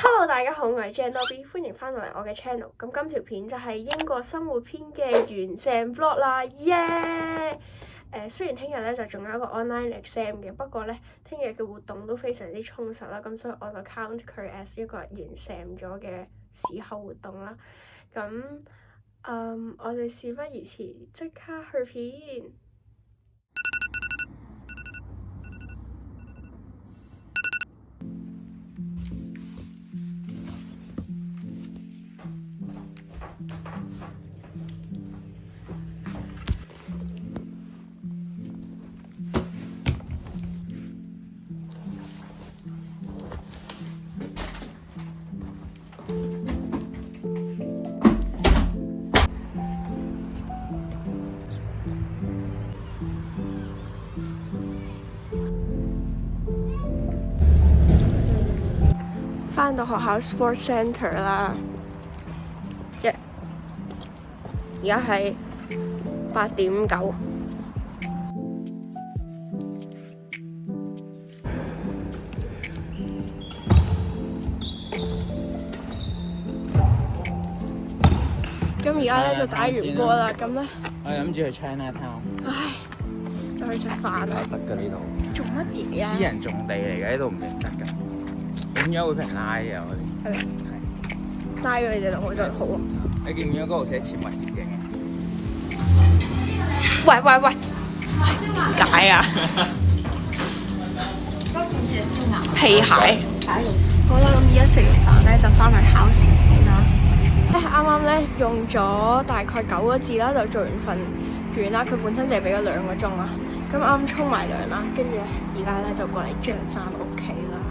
Hello， 大家好，我係 Janob， 歡迎翻到嚟我嘅 channel。咁今條片就係英國生活篇嘅完成 vlog 啦，耶！雖然聽日咧就仲有一個 online exam 嘅，不過咧聽日嘅活動都非常之充實啦，咁所以我就 count 佢 as 一個完成咗嘅時候活動啦。咁我哋事不宜遲，即刻去片。返到學校 sports centre 啦，而家係8:09。咁而家咧就打完波啦，咁咧我諗住去 Chinatown。唉，就去食飯啦。得㗎呢度。做乜嘢啊？私人種地嚟嘅，呢度唔認得㗎。點解會俾人拉嘅？我哋係咪？拉咗你哋同我就好啊。你見唔見嗰度寫潛物攝影啊？喂，點解啊？皮鞋。好啦，咁而家食完飯咧就翻去考試先啦。啱啱咧用咗大概9個字啦，就做完份卷啦。佢本身就係俾咗2個鐘啦。咁啱沖埋涼啦，跟住咧而家咧就過嚟象山屋企啦。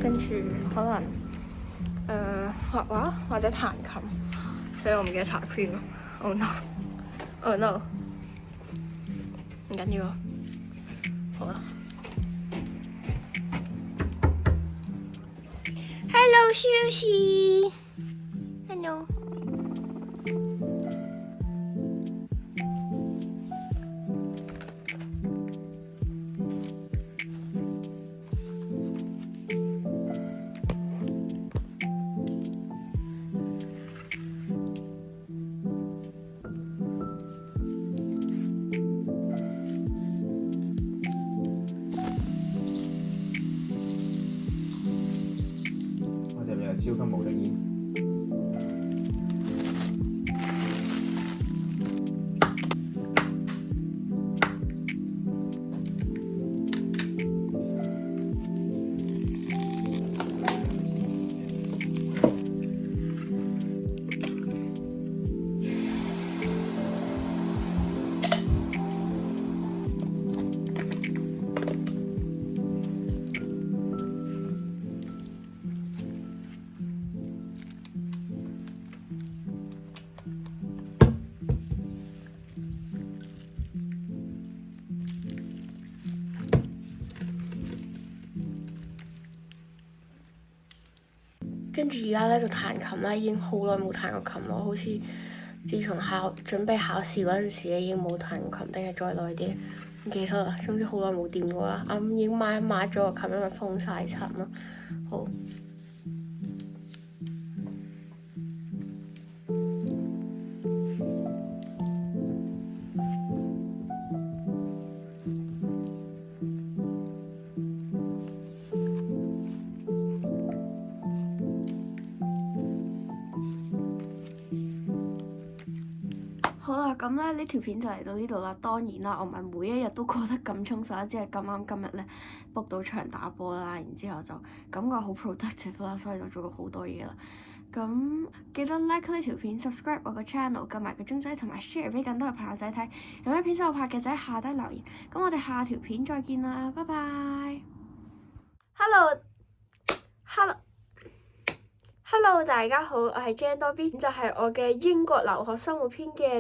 跟住可能畫畫或者彈琴，所以我唔記得搽 cream 咯。Oh no！Oh no！唔緊要，好啦。Hello Susie。Hello。超級無敵煙。跟住而家咧就彈琴啦，已經好耐冇彈過琴咯，好似自從準備考試嗰陣時咧已經冇彈過琴，定係再耐啲，唔記得啦。總之好耐冇掂過啦，啱已經抹咗個琴，因為封晒塵咯。好。好啦，咁咧呢條片就嚟到呢度啦。當然啦，我唔係每一日都過得咁充實啦，只係咁啱今日咧 book 到場打波啦，然之後就感覺好 productive 啦，所以就做咗好多嘢啦。咁記得 like 呢條片 ，subscribe 我個 channel， 撳埋個鐘仔，同埋 share 俾更多嘅朋友仔睇。有咩片想我拍嘅，就喺下底留言。咁我哋下條片再見啦，拜拜。Hello，大家好，我係 Janob， 就係我嘅英國留學生活篇嘅